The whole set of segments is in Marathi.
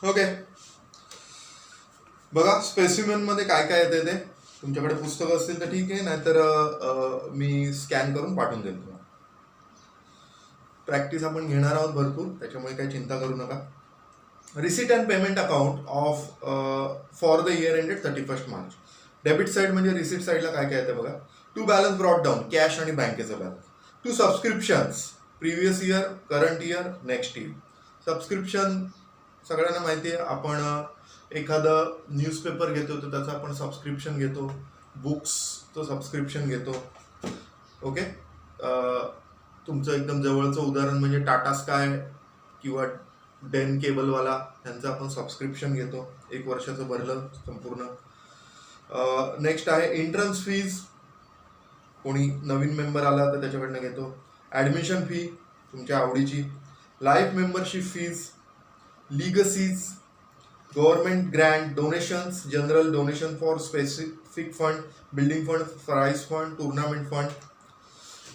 ओके, बघा स्पेसिमेन मध्ये काय काय येते ते. तुमच्याकडे पुस्तकं असतील तर ठीक आहे, नाहीतर मी स्कॅन करून पाठवून देईन तुम्हाला. प्रॅक्टिस आपण घेणार आहोत भरपूर, त्याच्यामुळे काही चिंता करू नका. Receipt and payment account of for the year ended 31 March. Debit side म्हणजे रिसीट साईडला काय काय येतं बघा. To balance brought down, cash आणि बँकेचं balance. To subscriptions, previous year, current year, next year. Subscription सगळ्यांना माहिती आहे, आपण एखादं न्यूजपेपर घेतो तर त्याचं आपण सबस्क्रिप्शन घेतो, बुक्सचं सबस्क्रिप्शन घेतो. ओके, तुमचं एकदम जवळचं उदाहरण म्हणजे टाटा स्काय किंवा डेन केबलवाला, त्यांचं आपण सबस्क्रिप्शन घेतो, 1 वर्षाचं भरलं संपूर्ण. नेक्स्ट आहे एंट्रन्स फीज, कोणी नवीन मेंबर आला तर त्याच्याकडनं घेतो. ॲडमिशन फी तुमच्या आवडीची. Life membership fees, legacies, government grant, donations, general donation for specific fund, building fund, prize fund, tournament fund.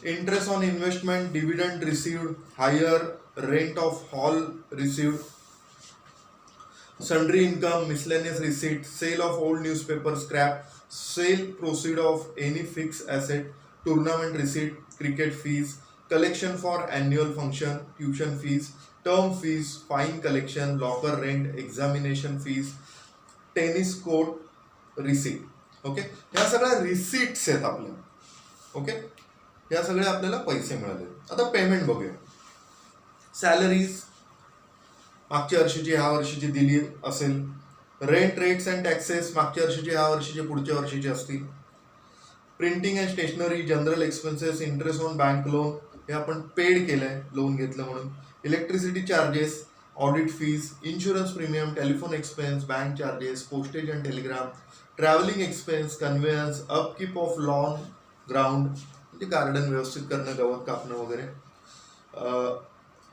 Interest on investment, dividend received, hire rent of hall received, sundry income, miscellaneous receipt, sale of old newspaper scrap, sale proceed of any fixed asset, tournament receipt, cricket fees, collection for annual function, tuition fees, term fees, fine collection, locker rent, examination fees, tennis court receipt. Okay, ह्या सगळ्या रिसीट्स आहेत आपल्या. ओके, ह्या सगळ्या आपल्याला पैसे मिळाले. आता पेमेंट बघूया. सॅलरीज मागच्या वर्षीची ह्या वर्षीची दिली असेल. रेंट, रेट्स अँड टॅक्सेस मागच्या वर्षीचे ह्या वर्षीचे पुढच्या वर्षीचे असतील. Printing and stationery, general expenses, interest on bank loan, हे आपण पेड केलंय लोन घेतलं म्हणून. Electricity charges, audit fees, insurance premium, telephone expense, bank charges, postage and telegram, travelling expense, conveyance, upkeep of lawn ground म्हणजे गार्डन व्यवस्थित करणं, गवत कापणं वगैरे.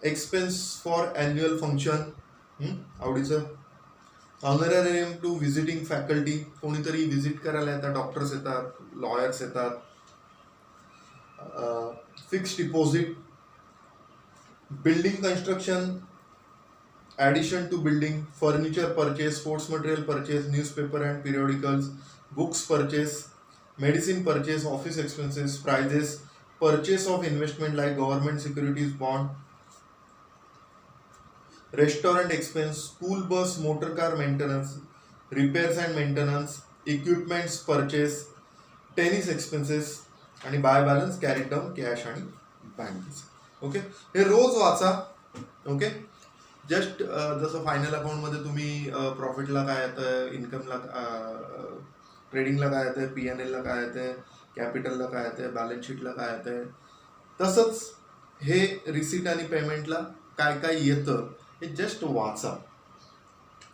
एक्सपेन्स फॉर ॲन्युअल फंक्शन, आवडीचं. ऑनररियम टू व्हिजिटिंग फॅकल्टी, कोणीतरी व्हिजिट करायला येतात, डॉक्टर्स येतात, लॉयर्स येतात. Fixed deposit, building construction, addition to building, furniture purchase, sports material purchase, newspaper and periodicals, books purchase, medicine purchase, office expenses, prizes, purchase of investment like government securities, bond, restaurant expense, school bus motor car maintenance, repairs and maintenance, equipments purchase, tennis expenses आणि by balance, carry down, cash आणि बँकेस. ओके, हे रोज वाचा. ओके, जस्ट जसं फायनल अकाउंटमध्ये तुम्ही प्रॉफिटला काय येतं, इन्कमला, ट्रेडिंगला काय येतं, P&Lला काय येतं, कॅपिटलला काय येतं, बॅलन्स शीटला काय येतं, तसंच हे रिसीट आणि पेमेंटला काय काय येतं हे जस्ट वाचा.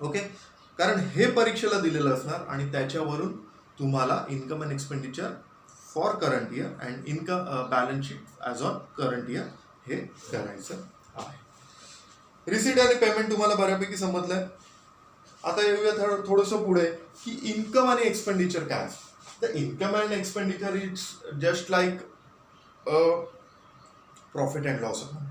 ओके, कारण हे परीक्षेला दिलेलं असणार आणि त्याच्यावरून तुम्हाला income and expenditure for current year and income balance sheet as on current year हे करायचं आहे. रिसीट आणि पेमेंट तुम्हाला बऱ्यापैकी समजलंय. आता येऊया थोडंसं पुढे की इन्कम आणि एक्सपेंडिचर काय असतं. The income and expenditure is just like profit and loss account.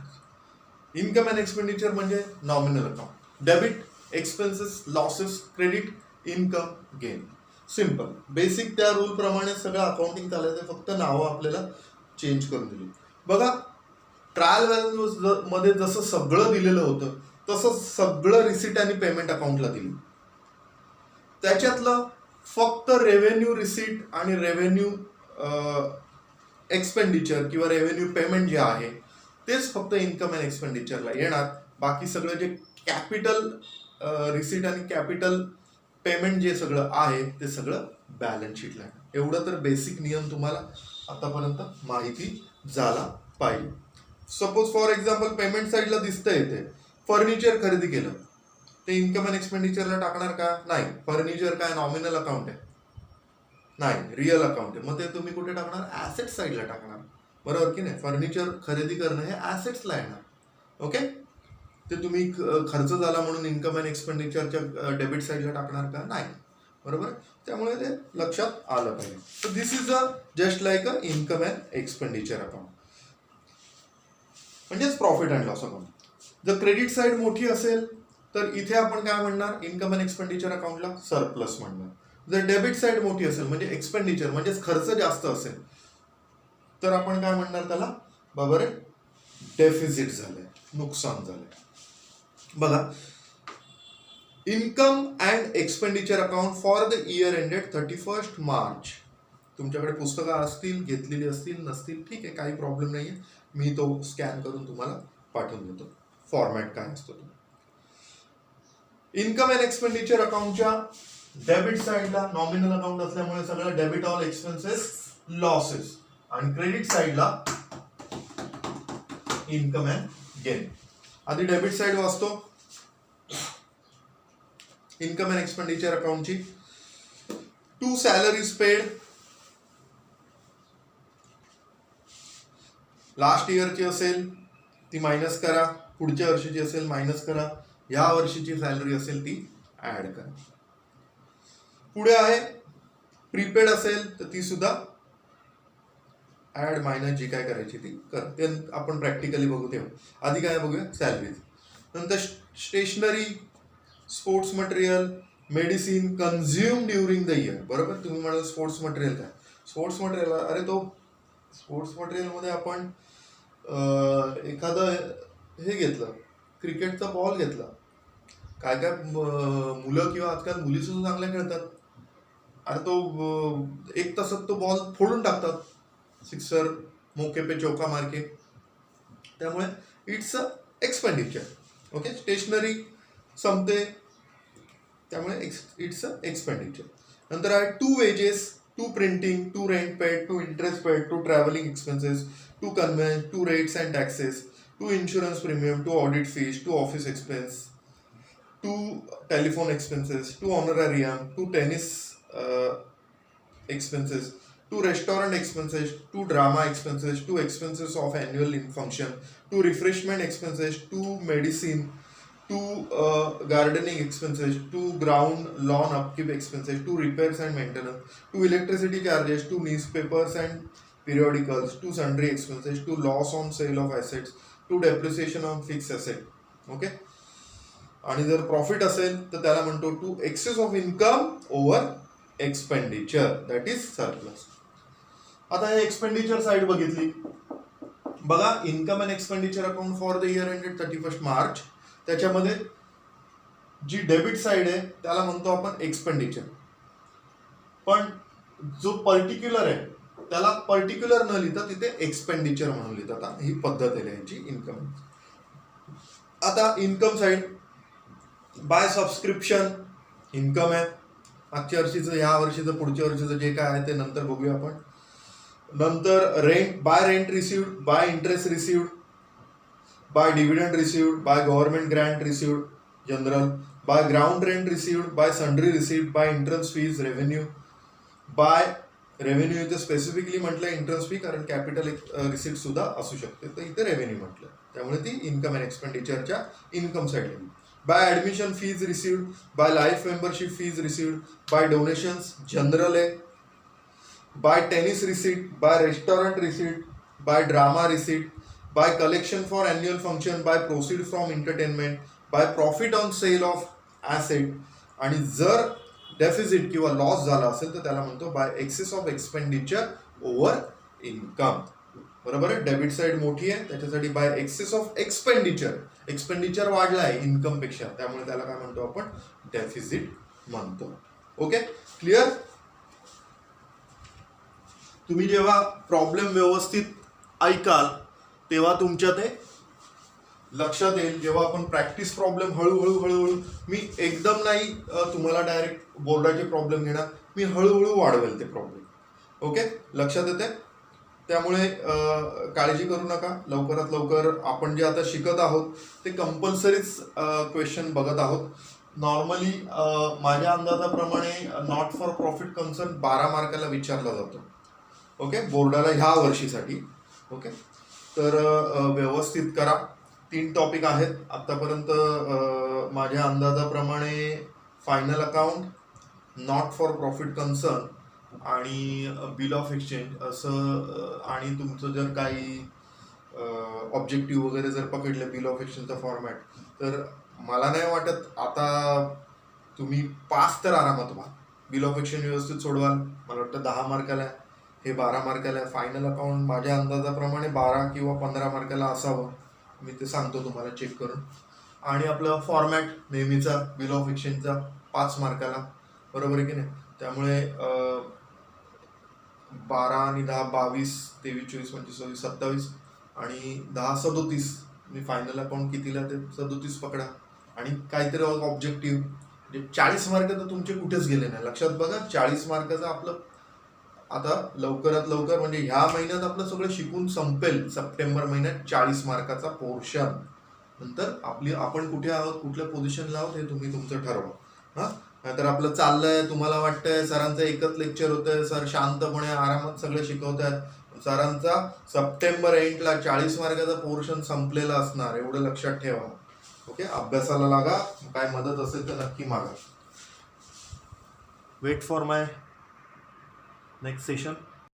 Income and expenditure म्हणजे nominal account. Debit, expenses, losses, credit, income, gain. Simple basic त्या रूल प्रमाणे सगळं अकाउंटिंग चालायचं, फक्त नावं आपल्याला चेंज करून दिली. बघा, ट्रायल बॅलन्स मध्ये जसं सगळं दिलेलं होतं तसं सगळं रिसीट आणि पेमेंट अकाउंटला दिली. त्याच्यातलं फक्त रेव्हेन्यू रिसीट आणि रेव्हेन्यू एक्सपेंडिचर किंवा रेव्हेन्यू पेमेंट जे आहे तेच फक्त इन्कम अँड एक्सपेंडिचरला येणार. बाकी सगळं जे कॅपिटल रिसीट आणि कॅपिटल पेमेंट जे सगळं आहे ते सगळं बॅलन्स शीटला येणार. एवढं तर बेसिक नियम तुम्हाला आतापर्यंत माहिती झाला पाहिजे. सपोज फॉर एक्झाम्पल पेमेंट साईडला दिसतंय ते फर्निचर खरेदी केलं, ते इन्कम अँड एक्सपेंडिचरला टाकणार का? नाही. फर्निचर काय नॉमिनल अकाउंट आहे? नाही, रिअल अकाउंट आहे. मग ते तुम्ही कुठे टाकणार? ॲसेट साईडला टाकणार, बरोबर की नाही. फर्निचर खरेदी करणं हे ॲसेट्सला येणार. ओके, ते तुम्ही खर्च झाला म्हणून इन्कम अँड एक्सपेंडिचरच्या डेबिट साईडला टाकणार का? नाही, बरोबर. त्यामुळे ते लक्षात आलं पाहिजे. So this is a just like a income and expenditure account, म्हणजेच प्रॉफिट अँड लॉस अकाउंट. जर क्रेडिट साईड मोठी असेल तर इथे आपण काय म्हणणार, इन्कम अँड एक्सपेंडिचर अकाउंटला सरप्लस म्हणणार. जर डेबिट साईड मोठी असेल म्हणजे एक्सपेंडिचर म्हणजेच खर्च जास्त असेल तर आपण काय म्हणणार त्याला, बरोबर आहे, डेफिसिट झालंय, नुकसान झालंय. बघा, income and expenditure account for the year ended 31 March. तुमच्याकडे पुस्तकं असतील, घेतलेली असतील, नसतील, ठीक आहे, काही प्रॉब्लेम नाही आहे. मी तो स्कॅन करून तुम्हाला पाठवून देतो. फॉर्मॅट काय असतो तो. इन्कम अँड एक्सपेंडिचर अकाउंटच्या डेबिट साईडला नॉमिनल अकाउंट असल्यामुळे सगळं डेबिट ऑल एक्सपेन्सेस लॉसेस, आणि क्रेडिट साईडला इन्कम अँड गेन. आधी डेबिट साईड वाचतो इन्कम अँड एक्सपेंडिचर अकाउंटची. 2 सॅलरीज पेड लास्ट इयरची असेल ती मायनस करा, पुढच्या वर्षीची असेल मायनस करा, या वर्षीची सॅलरी असेल ती ऍड करा. पुढे आहे प्रीपेड असेल तर ती सुद्धा ऍड मायनस जी काय करायची ती करा. ते आपण प्रॅक्टिकली बघू तेव्हा. आधी काय बघूया, सॅलरीज. नंतर stationery, sports material, medicine consume during the year. बरोबर, तुम्ही म्हणाल स्पोर्ट्स मटेरियल काय, स्पोर्ट्स मटेरियल, अरे तो स्पोर्ट्स मटेरियलमध्ये आपण एखादं हे घेतलं, क्रिकेटचा बॉल घेतला, काय काय मुलं किंवा आजकाल मुली सुद्धा चांगल्या खेळतात, अरे तो 1 तासात तो बॉल फोडून टाकतात, सिक्सर, मोके पे चौका मारके. त्यामुळे it's a expenditure. Okay, stationery संपते त्यामुळे इट्स अ एक्सपेंडिचर. नंतर आहे 2 wages, 2 printing, 2 rent paid, 2 interest paid, 2 travelling expenses, 2 conveyance, 2 rates and taxes, 2 insurance premium, 2 audit fees, 2 office expense, 2 telephone expenses, 2 honorarium, 2 tennis expenses, 2 restaurant expenses, 2 drama expenses, 2 expenses of annual function, 2 refreshment expenses, 2 medicine, 2 gardening expenses, 2 ground lawn upkeep expenses, 2 repairs and maintenance, 2 electricity charges, 2 newspapers and periodicals, 2 sundry expenses, 2 loss on sale of assets, 2 depreciation on fixed asset. Okay, आणि जर प्रॉफिट असेल तर त्याला म्हणतो 2 excess of income over expenditure, that is surplus. आता हे एक्सपेंडिचर साईड बघितली. बघा, income and expenditure account for the year ended 31 March, त्याच्यामध्ये जी डेबिट साईड आहे त्याला म्हणतो आपण एक्सपेंडिचर, पण जो पर्टिक्युलर आहे त्याला पर्टिक्युलर न लिहिता तिथे एक्सपेंडिचर म्हणून लिहितात. ही पद्धत आहे याची इन्कम. आता income side, by subscription income आहे, मागच्या वर्षीचं, ह्या वर्षीचं, पुढच्या वर्षीचं जे काय आहे ते नंतर बघूया आपण. नंतर rent, by rent received, by interest received, by dividend received, by government grant received general, by ground rent received, by sundry received, by interest fees revenue, by revenue इथे स्पेसिफिकली म्हटलं इंटरेस्ट फी, कारण कॅपिटल रिसिप्ट सुद्धा असू शकते, तर इथे रेव्हेन्यू म्हटलं, त्यामुळे ती इन्कम अँड एक्सपेंडिचरच्या इन्कम साईडला. By admission fees received, by life membership fees received, by donations general है, by tennis receipt, by restaurant receipt, by drama receipt, by collection for annual function, by proceed from entertainment, by profit on sale of asset, आणि जर डेफिसिट किंवा लॉस झाला असेल तर त्याला म्हणतो bye access of expenditure over income. बरोबर आहे, डेबिट साईड मोठी आहे त्याच्यासाठी bye access of expenditure, expenditure वाढला आहे इन्कम पेक्षा, त्यामुळे त्याला काय म्हणतो आपण, डेफिसिट म्हणतो. Okay, clear. तुम्ही जेव्हा प्रॉब्लेम व्यवस्थित ऐकाल तेव्हा तुमच्या ते लक्षात येईल. जेव्हा आपण प्रॅक्टिस प्रॉब्लेम हळूहळू मी एकदम नाही तुम्हाला डायरेक्ट बोर्डाचे प्रॉब्लेम घेणार, मी हळूहळू वाढवेल ते प्रॉब्लेम. ओके, लक्षात येते. त्यामुळे काळजी करू नका. लवकरात लवकर आपण जे आता शिकत आहोत ते कंपल्सरीच क्वेश्चन बघत आहोत. नॉर्मली माझ्या अंदाजाप्रमाणे नॉट फॉर प्रॉफिट कन्सर्न 12 मार्काला विचारला जातो. ओके, बोर्डाला ह्या वर्षीसाठी. ओके, तर व्यवस्थित करा. 3 टॉपिक आहेत आत्तापर्यंत. माझ्या अंदाजाप्रमाणे final account, not for profit concern आणि बिल ऑफ एक्सचेंज असं, आणि तुमचं जर काही ऑब्जेक्टिव्ह वगैरे जर पकडले बिल ऑफ एक्शनचा फॉर्मॅट, तर मला नाही वाटत आता तुम्ही पास तर आरामात व्हा. बिल ऑफ एक्शन व्यवस्थित सोडवाल, मला वाटतं 10 मार्काला आहे, हे 12 मार्काला आहे. फायनल अकाउंट माझ्या अंदाजाप्रमाणे 12 किंवा 15 मार्काला असावं, मी ते सांगतो तुम्हाला चेक करून. आणि आपलं फॉर्मॅट नेहमीचा बिल ऑफ एक्शनचा 5 मार्काला, बरोबर आहे की नाही. त्यामुळे 12 आणि 10 22, 23, 24, 25, 26, 27 आणि 10 37. मी फायनल अकाउंट कितीला ते 37 पकडा. आणि काहीतरी ऑब्जेक्टिव्ह, म्हणजे 40 मार्क तर तुमचे कुठेच गेले नाही. लक्षात बघा, 40 मार्काचं आपलं आता लवकरात लवकर, म्हणजे ह्या महिन्यात आपलं सगळं शिकून संपेल. सप्टेंबर महिन्यात 40 मार्काचा पोर्शन. नंतर आपण कुठे आहोत, कुठल्या पोझिशनला आहोत, हे तुम्ही तुमचं ठरवा. हां, नाहीतर आपलं चाललंय, तुम्हाला वाटतंय सरांचं एकच लेक्चर होतंय, सर शांतपणे आरामात सगळं शिकवत आहेत. सरांचा सप्टेंबर एंडला 40 मार्काचा पोर्शन संपलेला असणार, एवढं लक्षात ठेवा. ओके, अभ्यासाला लागा. काय मदत असेल तर नक्की मागा. Wait for my next session.